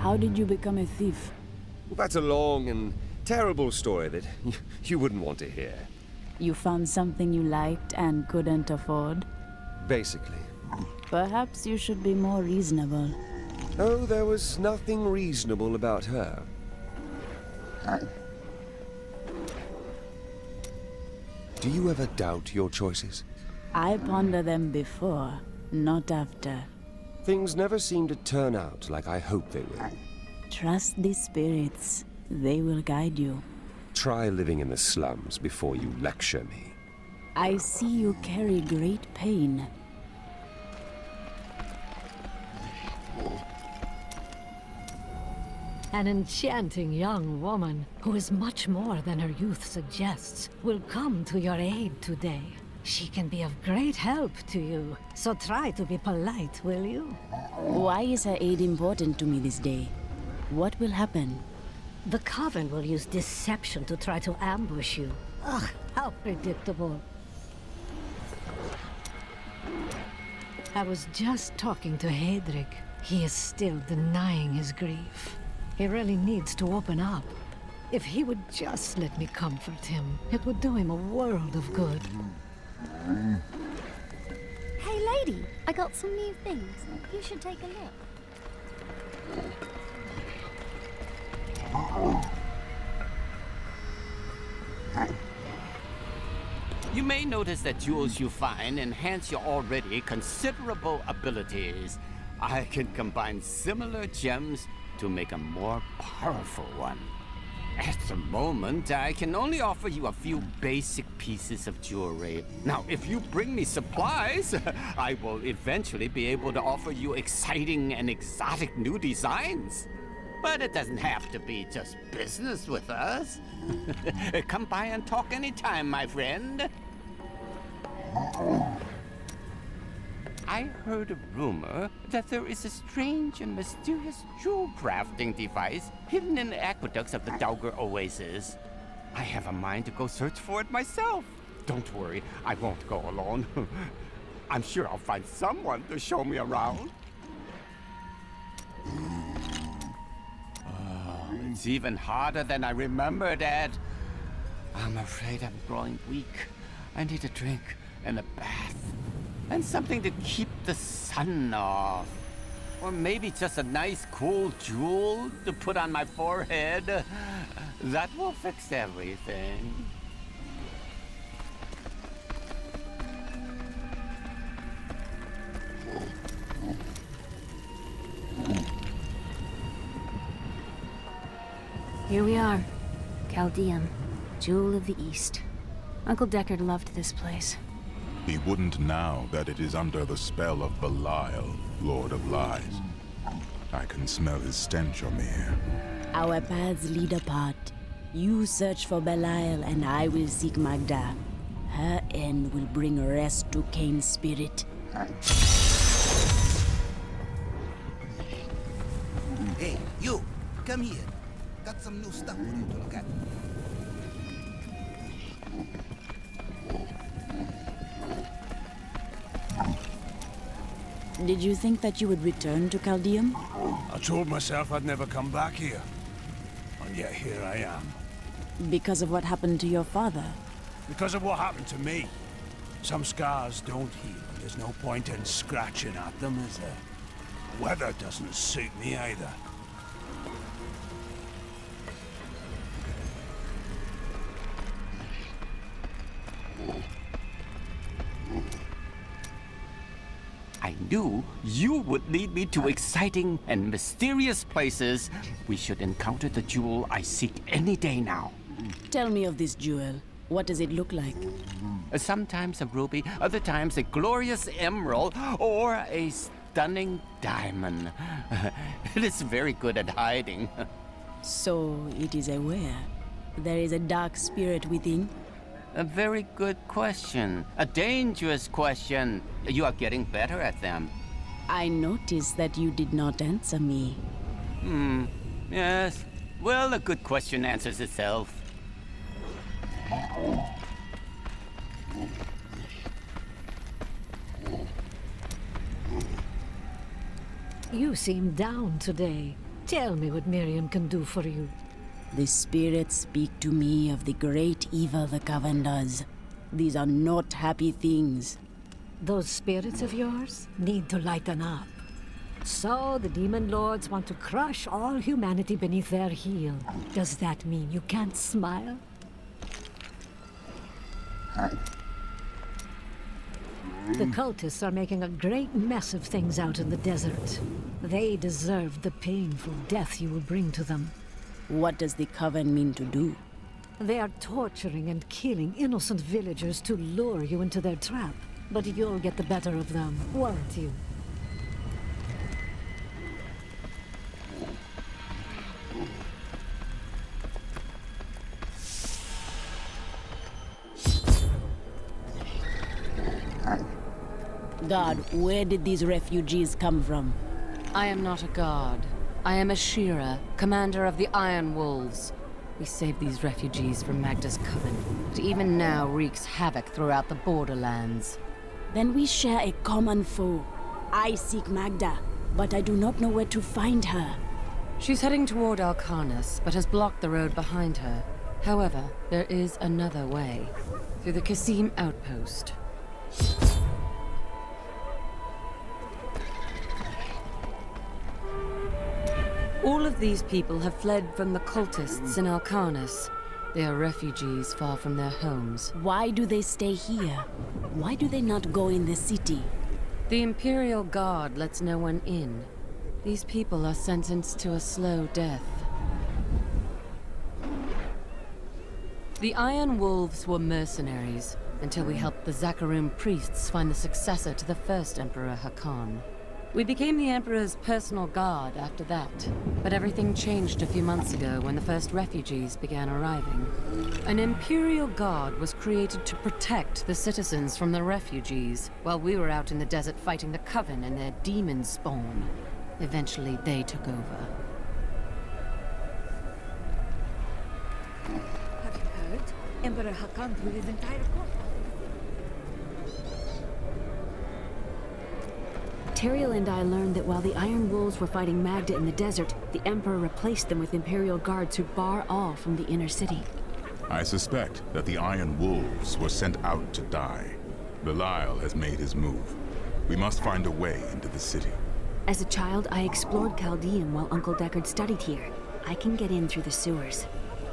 How did you become a thief? Well, that's a long and terrible story that you wouldn't want to hear. You found something you liked and couldn't afford? Basically. Perhaps you should be more reasonable. Oh, there was nothing reasonable about her. Do you ever doubt your choices? I ponder them before, not after. Things never seem to turn out like I hope they will. Trust the spirits. They will guide you. Try living in the slums before you lecture me. I see you carry great pain. An enchanting young woman, who is much more than her youth suggests, will come to your aid today. She can be of great help to you, so try to be polite, will you? Why is her aid important to me this day? What will happen? The Coven will use deception to try to ambush you. Ugh, how predictable. I was just talking to Hedrick. He is still denying his grief. He really needs to open up. If he would just let me comfort him, it would do him a world of good. Hey lady, I got some new things. You should take a look. You may notice that jewels you find enhance your already considerable abilities. I can combine similar gems to make a more powerful one. At the moment, I can only offer you a few basic pieces of jewelry. Now, if you bring me supplies, I will eventually be able to offer you exciting and exotic new designs. But it doesn't have to be just business with us. Come by and talk anytime, my friend. I heard a rumor that there is a strange and mysterious jewel crafting device hidden in the aqueducts of the Daugr Oasis. I have a mind to go search for it myself. Don't worry, I won't go alone. I'm sure I'll find someone to show me around. It's even harder than I remembered, Ed. I'm afraid I'm growing weak. I need a drink and a bath. And something to keep the sun off. Or maybe just a nice cool jewel to put on my forehead. That will fix everything. Here we are. Chaldean, Jewel of the East. Uncle Deckard loved this place. He wouldn't now that it is under the spell of Belial, Lord of Lies. I can smell his stench on the air. Our paths lead apart. You search for Belial and I will seek Magda. Her end will bring rest to Cain's spirit. Hey, you! Come here. Got some new stuff for you to look at. Did you think that you would return to Chaldeum? I told myself I'd never come back here. And yet here I am. Because of what happened to your father? Because of what happened to me. Some scars don't heal, and there's no point in scratching at them, is there? The weather doesn't suit me either. I knew you would lead me to exciting and mysterious places. We should encounter the jewel I seek any day now. Tell me of this jewel. What does it look like? Sometimes a ruby, other times a glorious emerald, or a stunning diamond. It is very good at hiding. So it is aware. There is a dark spirit within. A very good question. A dangerous question. You are getting better at them. I noticed that you did not answer me. Yes. Well, a good question answers itself. You seem down today. Tell me what Miriam can do for you. The spirits speak to me of the great evil the Coven does. These are not happy things. Those spirits of yours need to lighten up. So the demon lords want to crush all humanity beneath their heel. Does that mean you can't smile? The cultists are making a great mess of things out in the desert. They deserve the painful death you will bring to them. What does the Coven mean to do? They are torturing and killing innocent villagers to lure you into their trap. But you'll get the better of them, won't you? God, where did these refugees come from? I am not a god. I am a Shira, commander of the Iron Wolves. We saved these refugees from Magda's coven, but even now wreaks havoc throughout the borderlands. Then we share a common foe. I seek Magda, but I do not know where to find her. She's heading toward Alcarnus, but has blocked the road behind her. However, there is another way. Through the Kasim outpost. All of these people have fled from the cultists in Alcarnus. They are refugees far from their homes. Why do they stay here? Why do they not go in the city? The Imperial Guard lets no one in. These people are sentenced to a slow death. The Iron Wolves were mercenaries, until we helped the Zakarum priests find the successor to the first Emperor Hakan. We became the Emperor's personal guard after that, but everything changed a few months ago when the first refugees began arriving. An Imperial Guard was created to protect the citizens from the refugees, while we were out in the desert fighting the Coven and their demon spawn. Eventually, they took over. Have you heard? Emperor Hakan threw his entire court. Teriel and I learned that while the Iron Wolves were fighting Magda in the desert, the Emperor replaced them with Imperial guards who bar all from the inner city. I suspect that the Iron Wolves were sent out to die. Belial has made his move. We must find a way into the city. As a child, I explored Chaldean while Uncle Deckard studied here. I can get in through the sewers.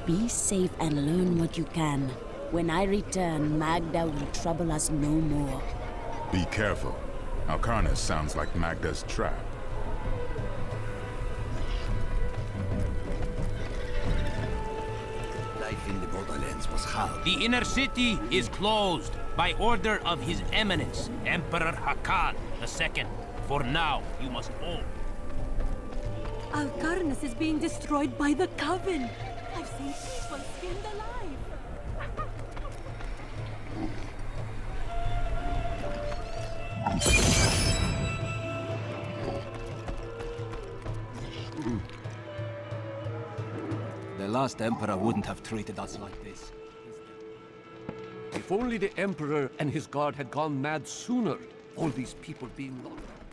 Be safe and learn what you can. When I return, Magda will trouble us no more. Be careful. Alcarnus sounds like Magda's trap. Life in the borderlands was hard. The inner city is closed by order of His Eminence, Emperor Hakan II. For now, you must hold. Alcarnus is being destroyed by the Coven. I've seen people skinned alive. The last Emperor wouldn't have treated us like this. If only the Emperor and his guard had gone mad sooner, all these people being locked up.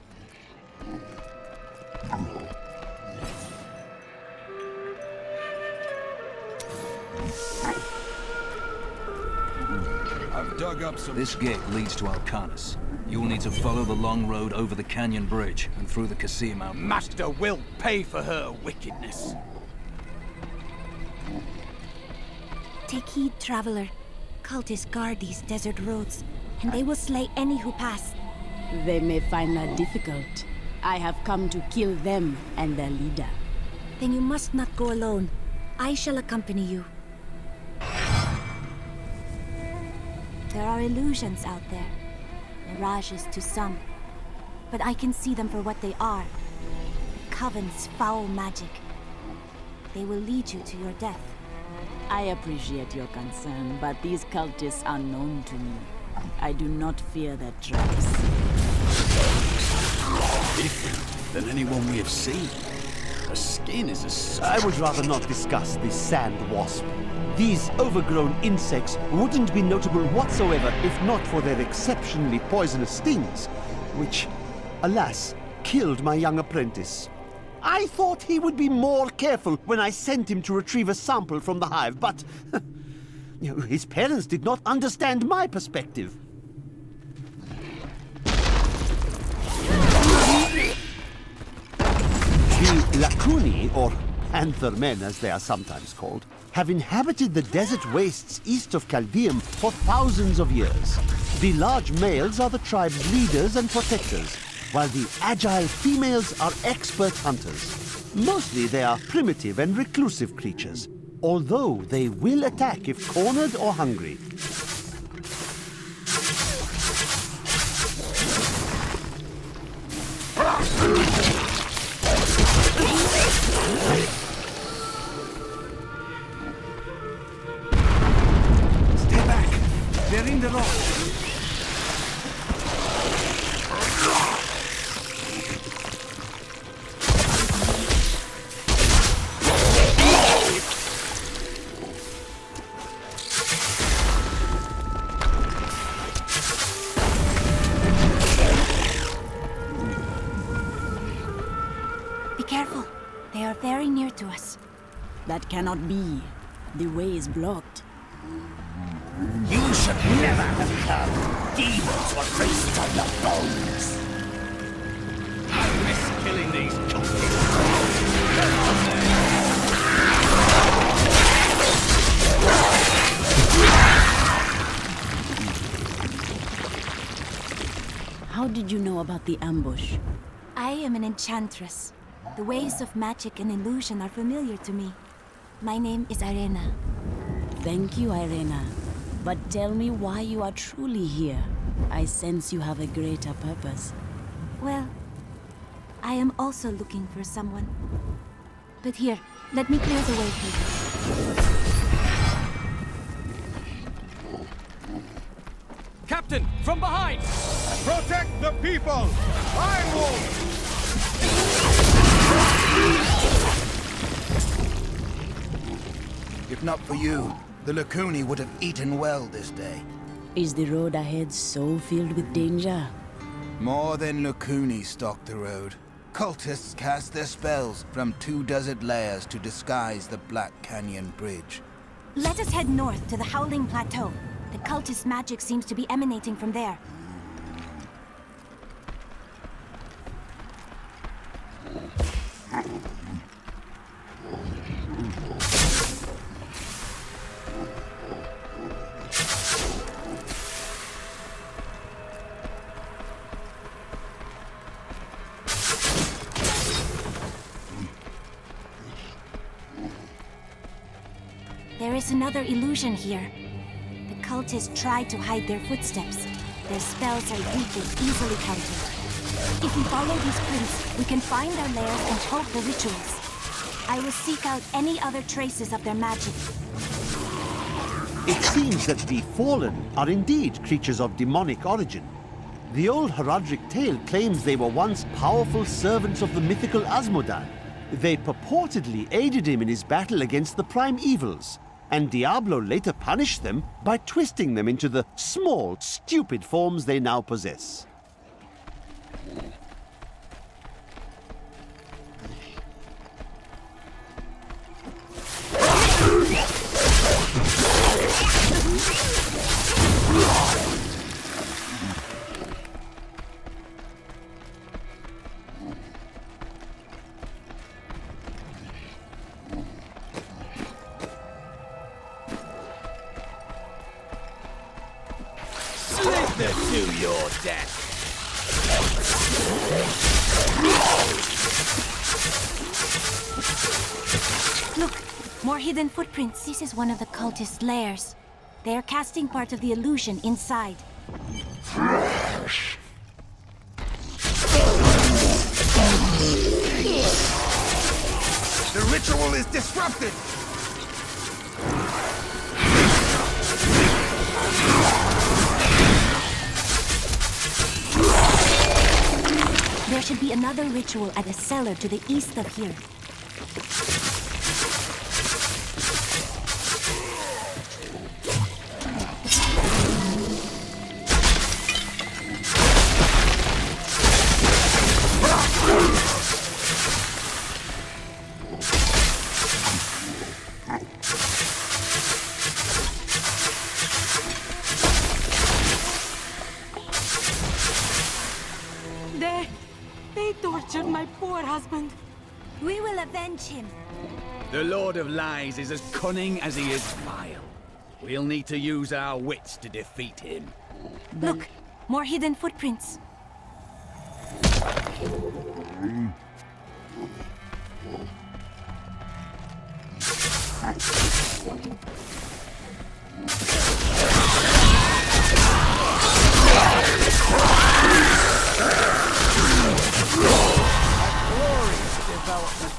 I've dug up some... This gate leads to Alcarnus. You'll need to follow the long road over the canyon bridge and through the Kasim outpost. Master will pay for her wickedness. Take heed, traveler. Cultists guard these desert roads, and they will slay any who pass. They may find that difficult. I have come to kill them and their leader. Then you must not go alone. I shall accompany you. There are illusions out there. Mirages to some. But I can see them for what they are. The Coven's foul magic. They will lead you to your death. I appreciate your concern, but these cultists are known to me. I do not fear their traps. Different than anyone we have seen. Her skin is as... I would rather not discuss the sand wasp. These overgrown insects wouldn't be notable whatsoever if not for their exceptionally poisonous stings, which, alas, killed my young apprentice. I thought he would be more careful when I sent him to retrieve a sample from the hive, but his parents did not understand my perspective. The Lacuni, or panther men as they are sometimes called, have inhabited the desert wastes east of Caldeum for thousands of years. The large males are the tribe's leaders and protectors, while the agile females are expert hunters. Mostly they are primitive and reclusive creatures, although they will attack if cornered or hungry. Stay back! They're in the rock! Be careful. They are very near to us. That cannot be. The way is blocked. You should never have come. Demons were traced on your bones. I risk killing these How did you know about the ambush? I am an enchantress. The ways of magic and illusion are familiar to me. My name is Irena. Thank you, Irena. But tell me why you are truly here. I sense you have a greater purpose. Well, I am also looking for someone. But here, let me clear the way for you. Captain, from behind! Protect the people! Iron Wolf! If not for you, the Lacuni would have eaten well this day. Is the road ahead so filled with danger? More than Lacuni stalk the road. Cultists cast their spells from 2 desert layers to disguise the Black Canyon Bridge. Let us head north to the Howling Plateau. The cultist magic seems to be emanating from there. There is another illusion here. The cultists try to hide their footsteps. Their spells are weak and easily countered. If we follow these prints, we can find their lairs and halt the rituals. I will seek out any other traces of their magic. It seems that the Fallen are indeed creatures of demonic origin. The old heraldic tale claims they were once powerful servants of the mythical Asmodan. They purportedly aided him in his battle against the prime evils, and Diablo later punished them by twisting them into the small, stupid forms they now possess. Slither to your death. Look, more hidden footprints. This is one of the cultist lairs. They are casting part of the illusion inside. The ritual is disrupted! There should be another ritual at a cellar to the east of here. We will avenge him. The Lord of Lies is as cunning as he is vile. We'll need to use our wits to defeat him. Look, more hidden footprints. Glorious development.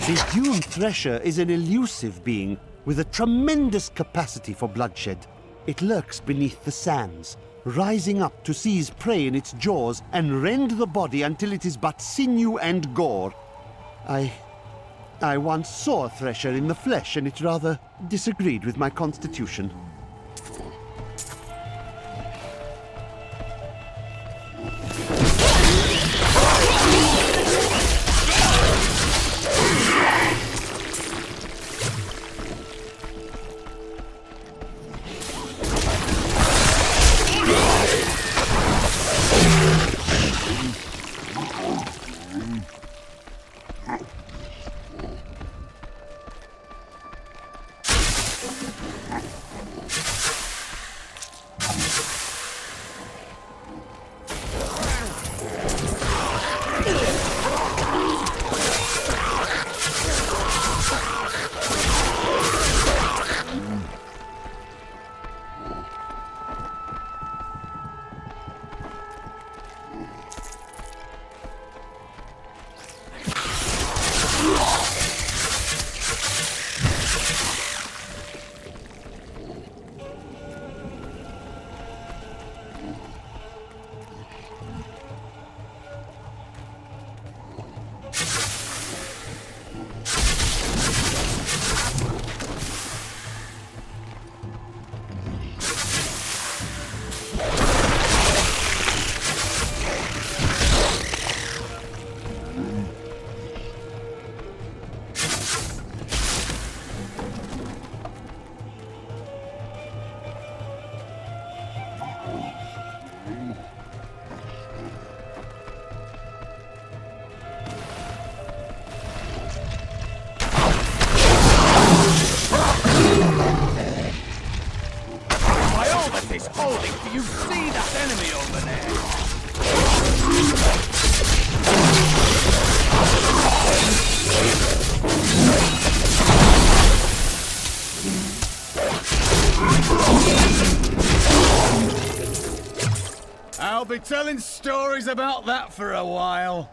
The Dune Thresher is an elusive being with a tremendous capacity for bloodshed. It lurks beneath the sands, rising up to seize prey in its jaws and rend the body until it is but sinew and gore. I once saw a Thresher in the flesh, and it rather disagreed with my constitution. Is holding. Do you see that enemy over there? I'll be telling stories about that for a while.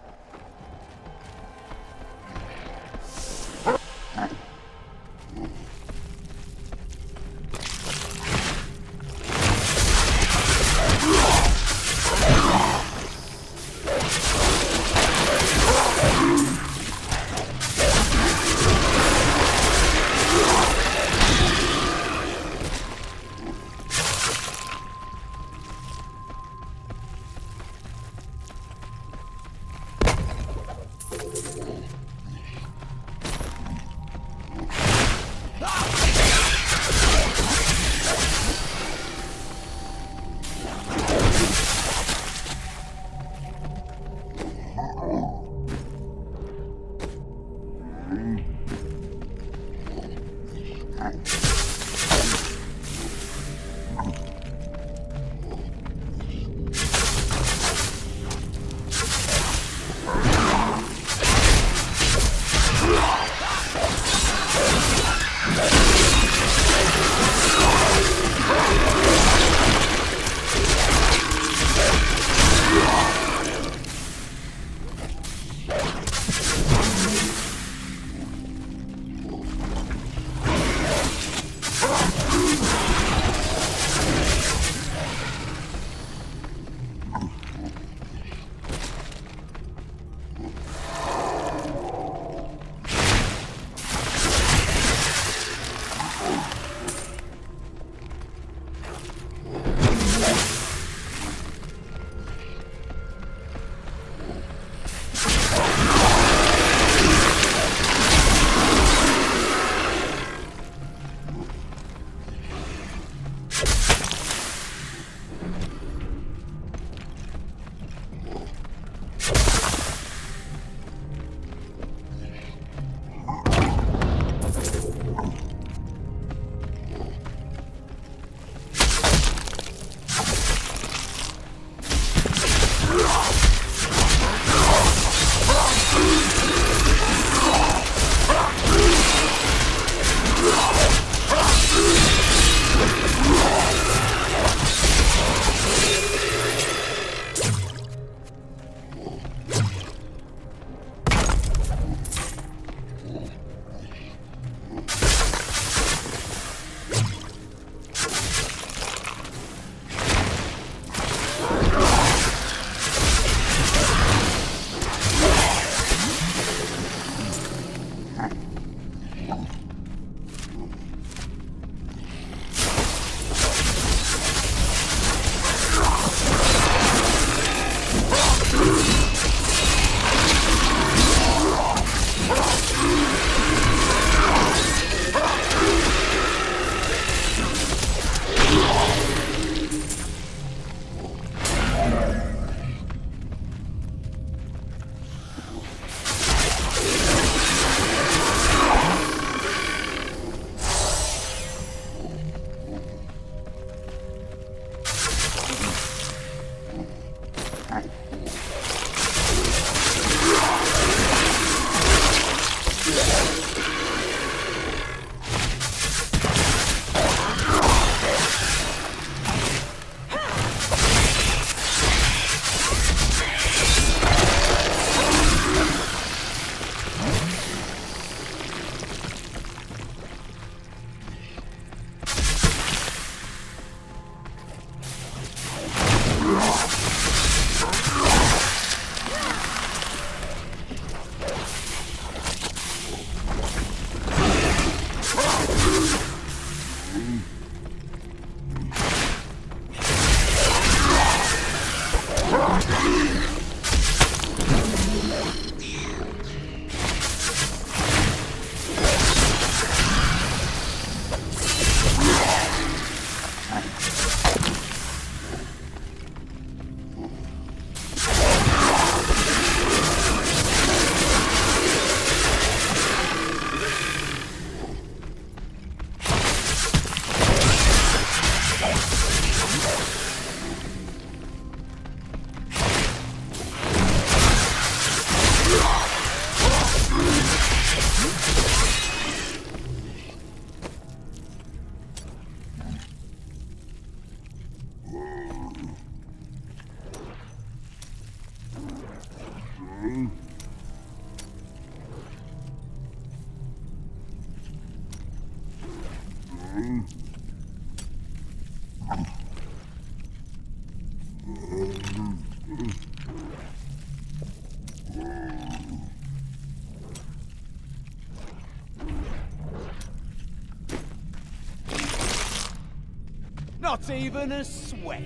Not even a sweat.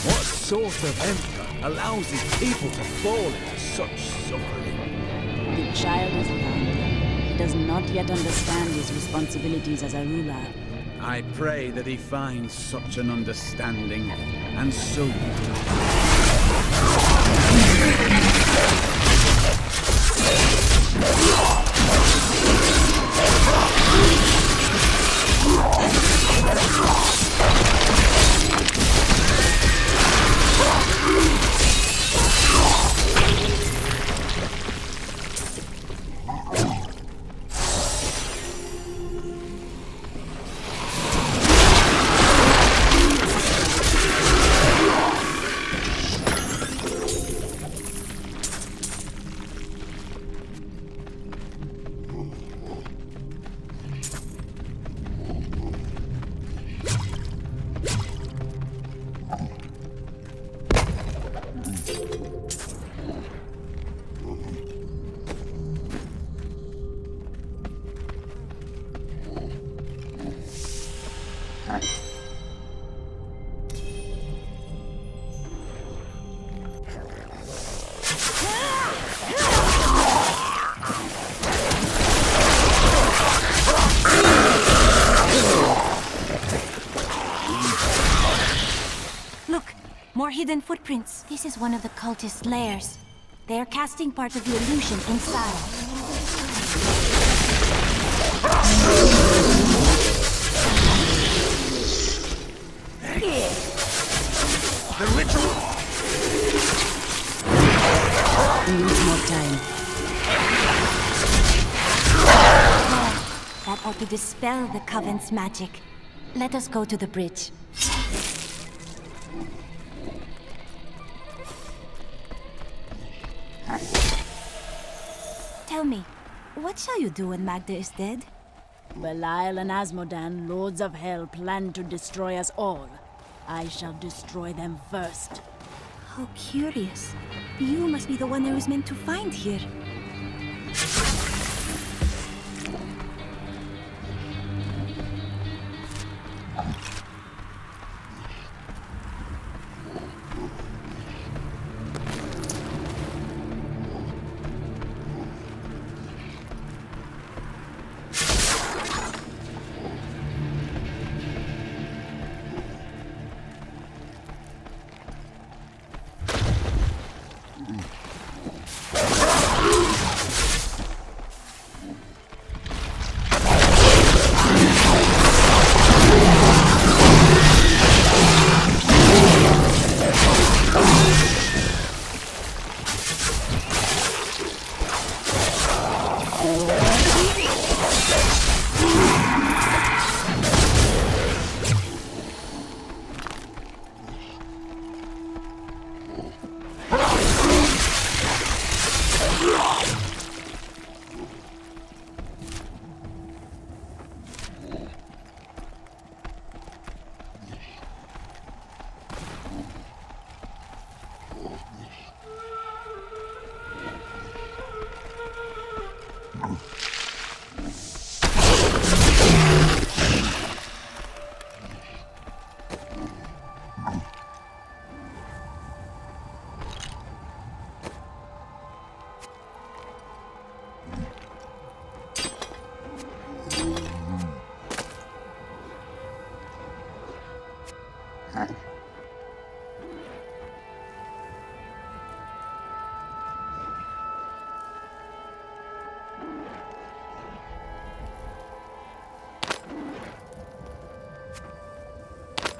What sort of emperor allows his people to fall into such suffering? The child is young. He does not yet understand his responsibilities as a ruler. I pray that he finds such an understanding, and soon. More hidden footprints. This is one of the cultist's lairs. They are casting part of the illusion inside. The ritual! We need more time. That ought to dispel the Coven's magic. Let us go to the bridge. Tell me, what shall you do when Magda is dead? Belial and Asmodan, lords of hell, plan to destroy us all. I shall destroy them first. How curious. You must be the one I was meant to find here.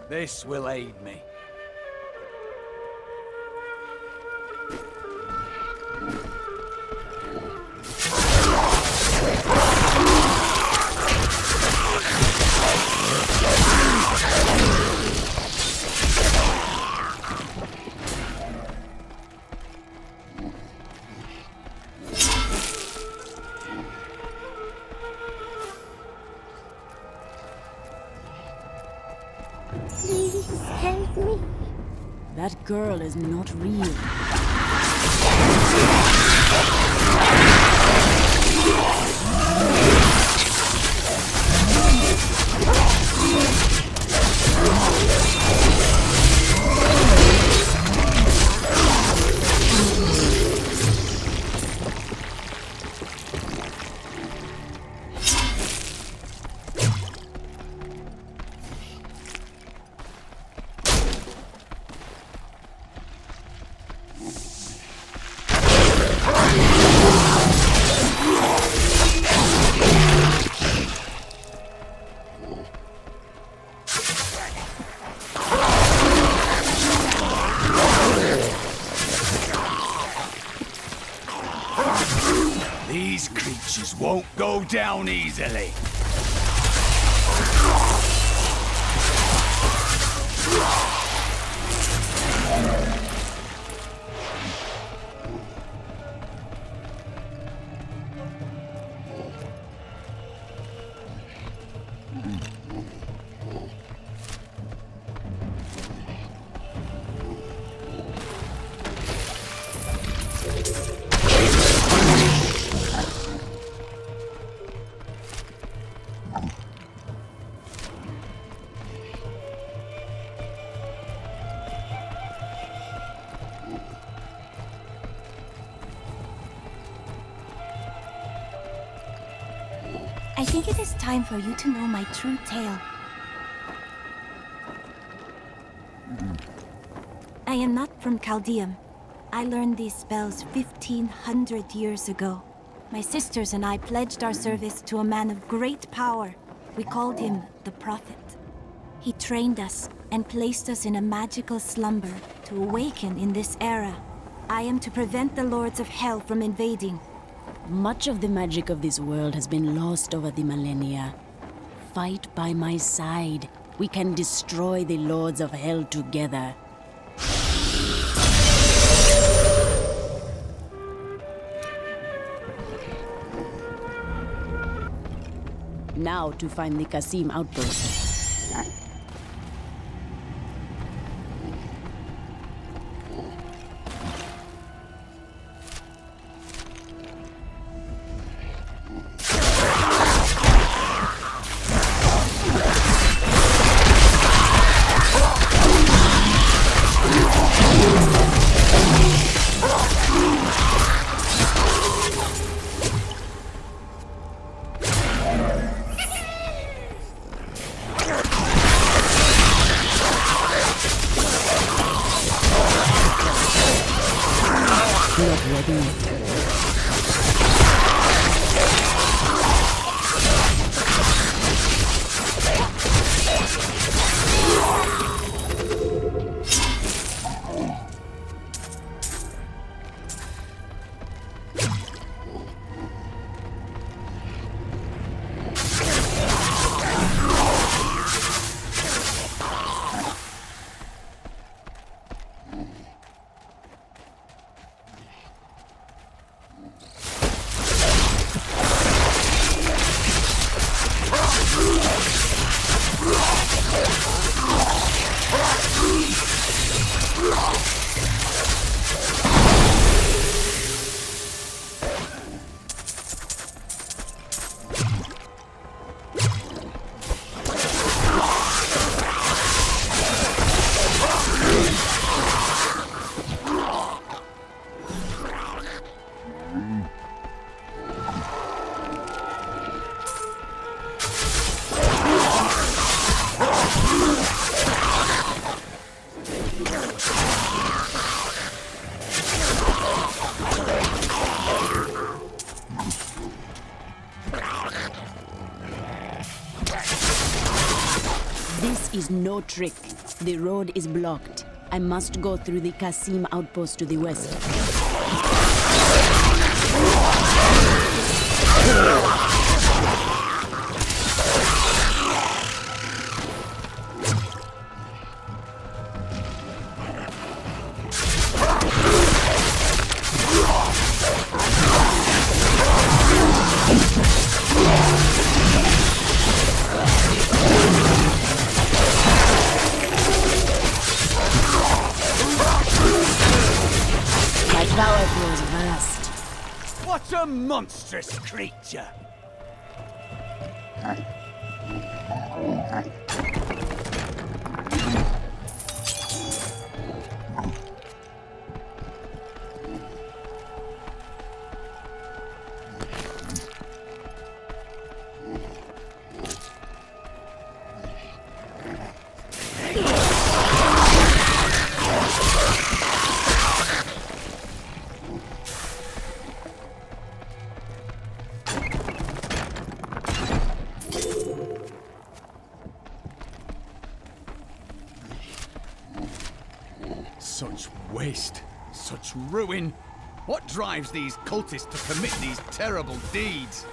This will aid me. Please help me. That girl is not real. These creatures won't go down easily. I think it is time for you to know my true tale. I am not from Chaldeum. I learned these spells 1,500 years ago. My sisters and I pledged our service to a man of great power. We called him the Prophet. He trained us and placed us in a magical slumber to awaken in this era. I am to prevent the Lords of Hell from invading. Much of the magic of this world has been lost over the millennia. Fight by my side. We can destroy the Lords of Hell together. Now to find the Qasim outpost. This is no trick. The road is blocked. I must go through the Qasim outpost to the west. What a monstrous creature! Such waste, such ruin. What drives these cultists to commit these terrible deeds?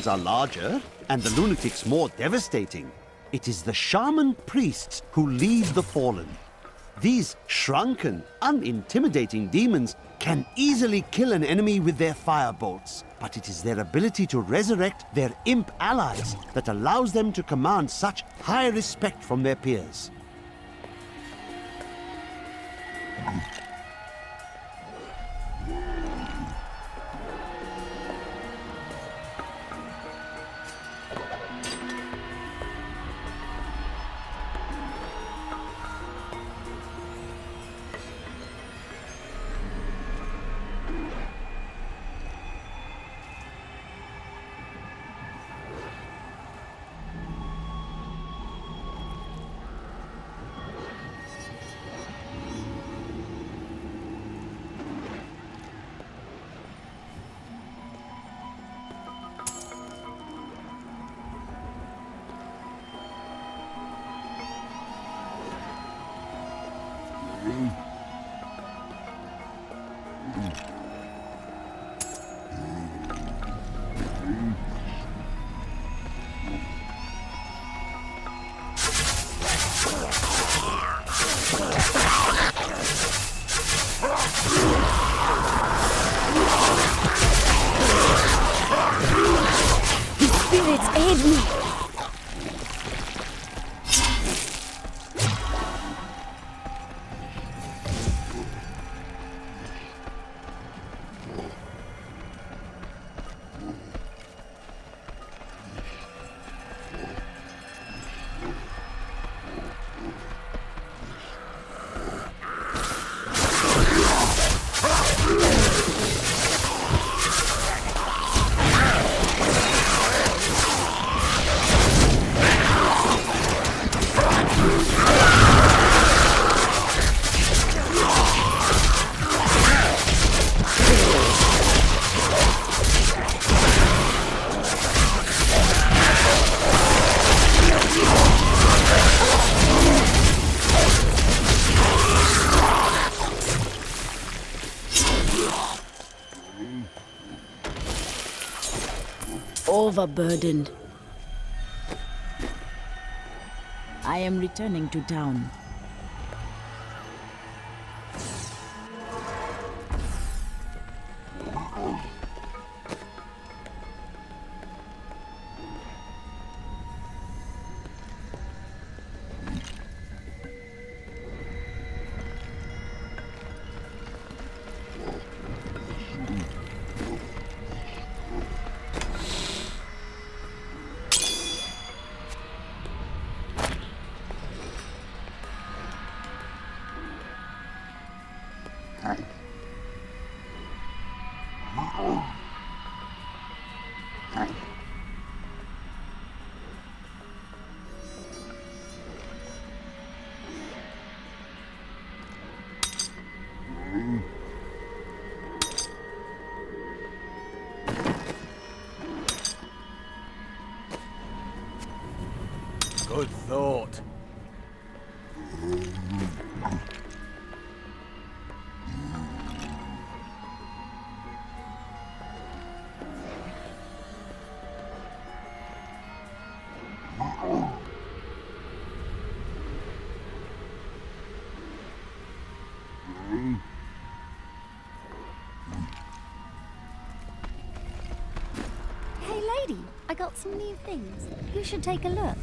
Are larger, and the lunatics more devastating. It is the shaman priests who lead the fallen. These shrunken, unintimidating demons can easily kill an enemy with their firebolts, but it is their ability to resurrect their imp allies that allows them to command such high respect from their peers. Spirits aid me! Overburdened. I am returning to town. Good thought. Hey, lady, I got some new things. You should take a look.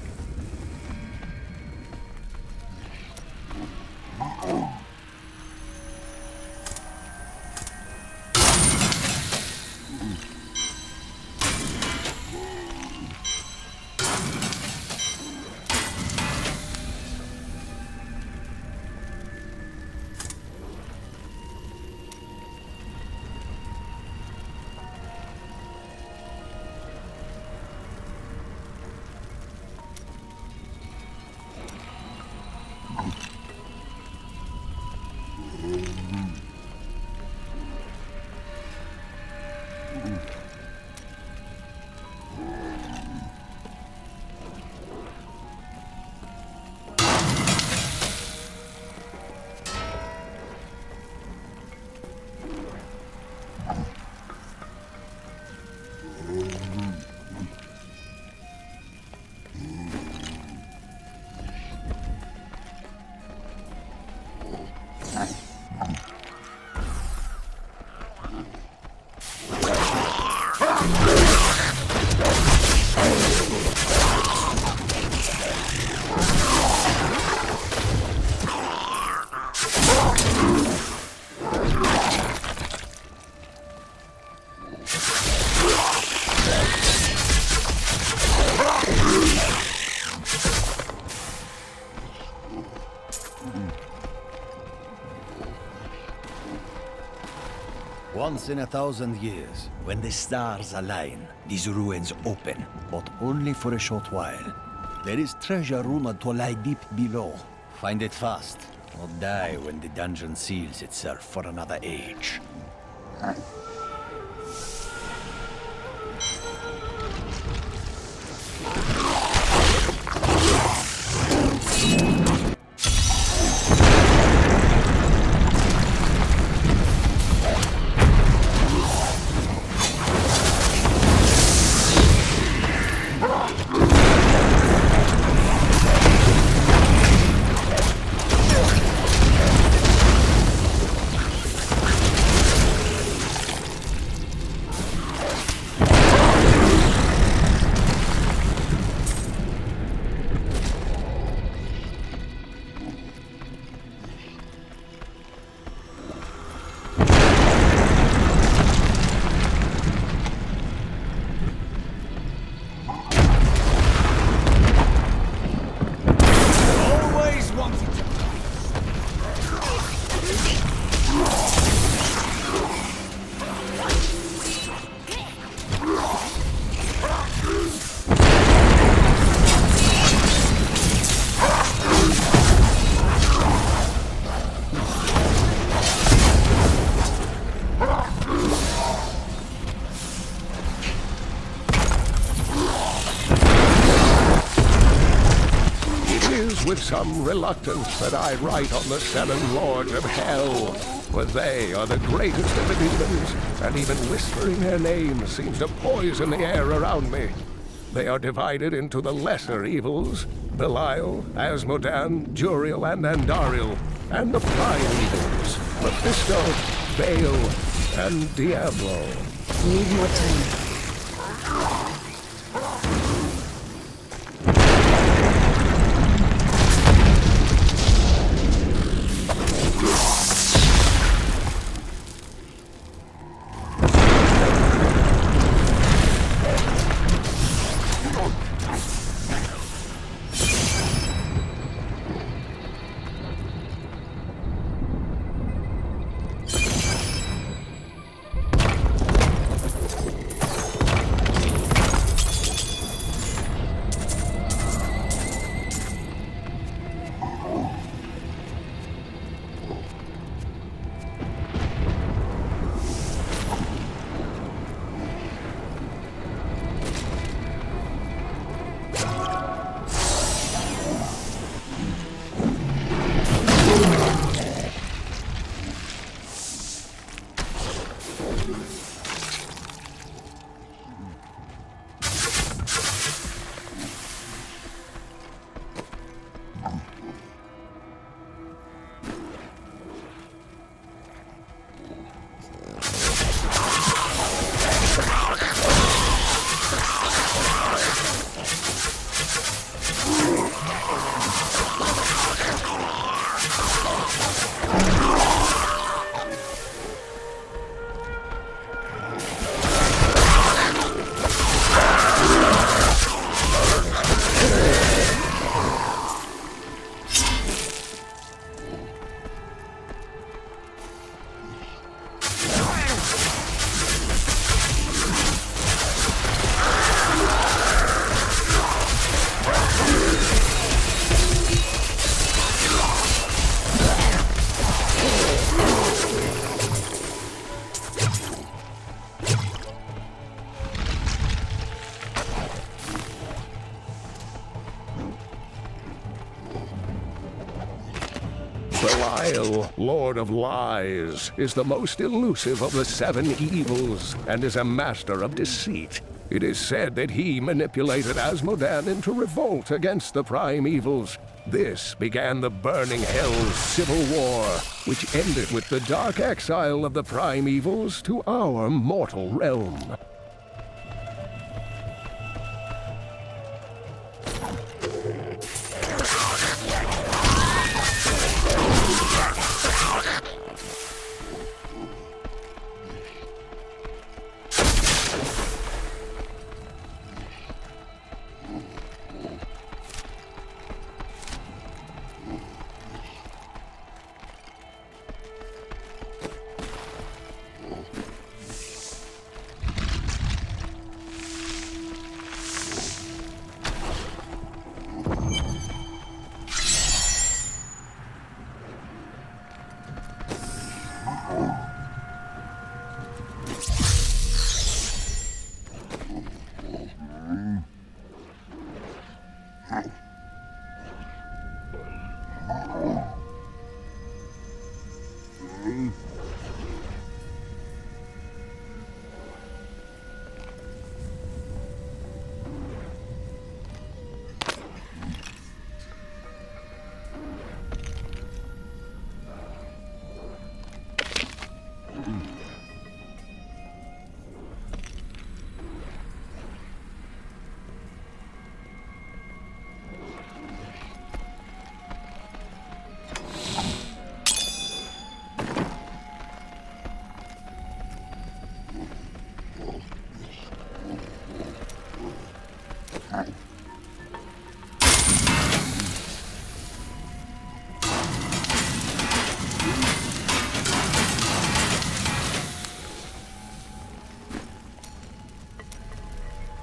Once in 1,000 years, when the stars align, these ruins open, but only for a short while. There is treasure rumored to lie deep below. Find it fast, or die when the dungeon seals itself for another age. With some reluctance that I write on the 7 lords of hell, for they are the greatest of the demons, and even whispering their names seems to poison the air around me. They are divided into the lesser evils, Belial, Asmodan, Juriel, and Andariel, and the prime evils, Mephisto, Baal, and Diablo. Need more time. Belial, Lord of Lies, is the most elusive of the seven evils and is a master of deceit. It is said that he manipulated Asmodan into revolt against the prime evils. This began the Burning Hell's civil war, which ended with the dark exile of the prime evils to our mortal realm.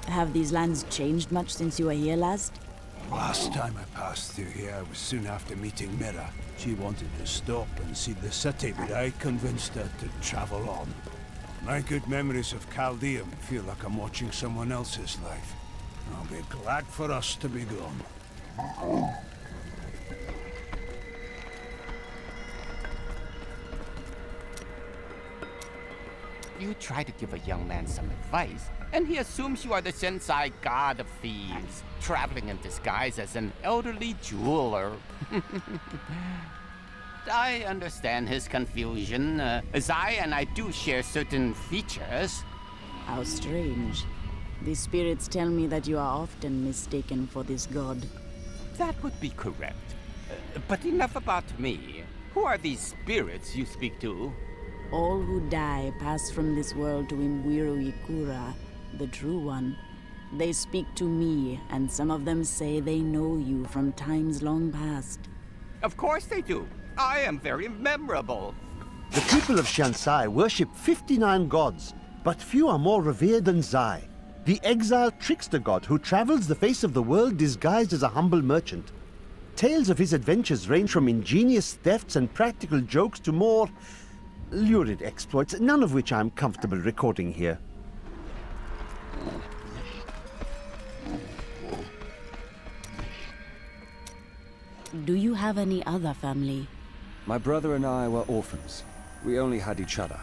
Have these lands changed much since you were here last? Last time I passed through here was soon after meeting Mira. She wanted to stop and see the city, but I convinced her to travel on. My good memories of Chaldeum feel like I'm watching someone else's life. I'll be glad for us to be gone. You try to give a young man some advice, and he assumes you are the Sensei god of thieves, traveling in disguise as an elderly jeweler. I understand his confusion, as I do share certain features. How strange. The spirits tell me that you are often mistaken for this god. That would be correct. But enough about me. Who are these spirits you speak to? All who die pass from this world to Imwiru Ikura, the true one. They speak to me, and some of them say they know you from times long past. Of course they do. I am very memorable. The people of Shansai worship 59 gods, but few are more revered than Zai, the exiled trickster god who travels the face of the world disguised as a humble merchant. Tales of his adventures range from ingenious thefts and practical jokes to more lurid exploits, none of which I'm comfortable recording here. Do you have any other family? My brother and I were orphans. We only had each other.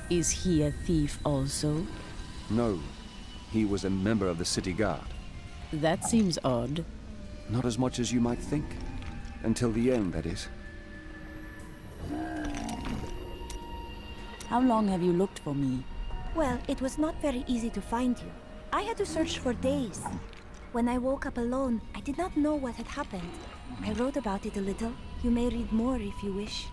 Is he a thief also? No, he was a member of the city guard. That seems odd. Not as much as you might think. Until the end, that is. How long have you looked for me? Well, it was not very easy to find you. I had to search for days. When I woke up alone, I did not know what had happened. I wrote about it a little. You may read more if you wish.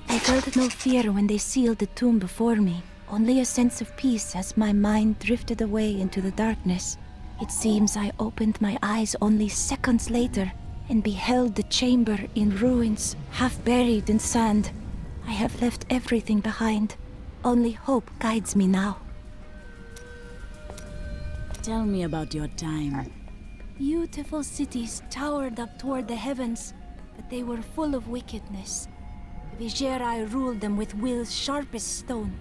I felt no fear when they sealed the tomb before me. Only a sense of peace as my mind drifted away into the darkness. It seems I opened my eyes only seconds later and beheld the chamber in ruins, half buried in sand. I have left everything behind. Only hope guides me now. Tell me about your time. Beautiful cities towered up toward the heavens, but they were full of wickedness. The Vigerai ruled them with will's sharpest stone.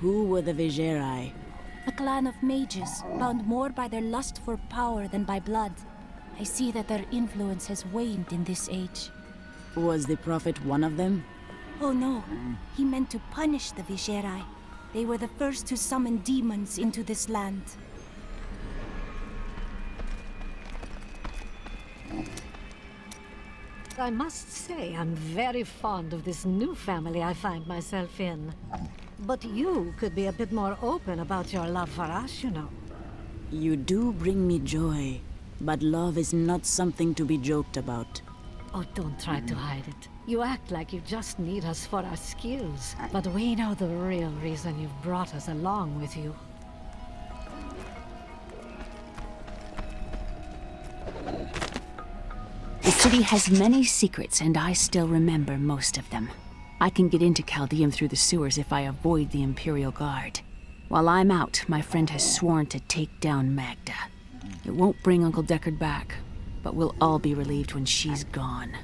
Who were the Vigerai? A clan of mages, bound more by their lust for power than by blood. I see that their influence has waned in this age. Was the prophet one of them? Oh no, he meant to punish the Vigerai. They were the first to summon demons into this land. I must say, I'm very fond of this new family I find myself in. But you could be a bit more open about your love for us, you know. You do bring me joy, but love is not something to be joked about. Oh, don't try to hide it. You act like you just need us for our skills, but we know the real reason you've brought us along with you. The city has many secrets, and I still remember most of them. I can get into Chaldeum through the sewers if I avoid the Imperial Guard. While I'm out, my friend has sworn to take down Magda. It won't bring Uncle Deckard back, but we'll all be relieved when she's gone.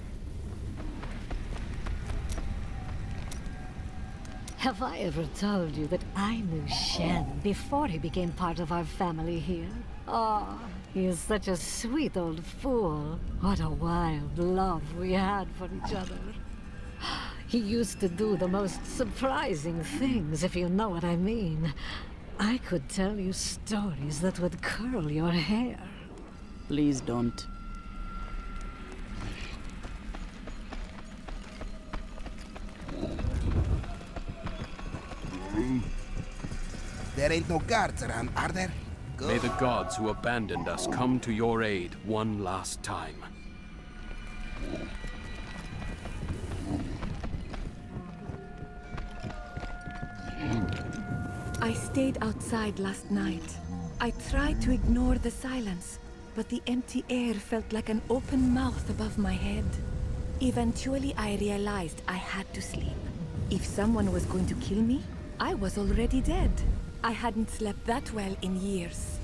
Have I ever told you that I knew Shen before he became part of our family here? Oh, he is such a sweet old fool. What a wild love we had for each other. He used to do the most surprising things, if you know what I mean. I could tell you stories that would curl your hair. Please don't. There ain't no guards around, are there? Good. May the gods who abandoned us come to your aid one last time. I stayed outside last night. I tried to ignore the silence, but the empty air felt like an open mouth above my head. Eventually, I realized I had to sleep. If someone was going to kill me, I was already dead. I hadn't slept that well in years.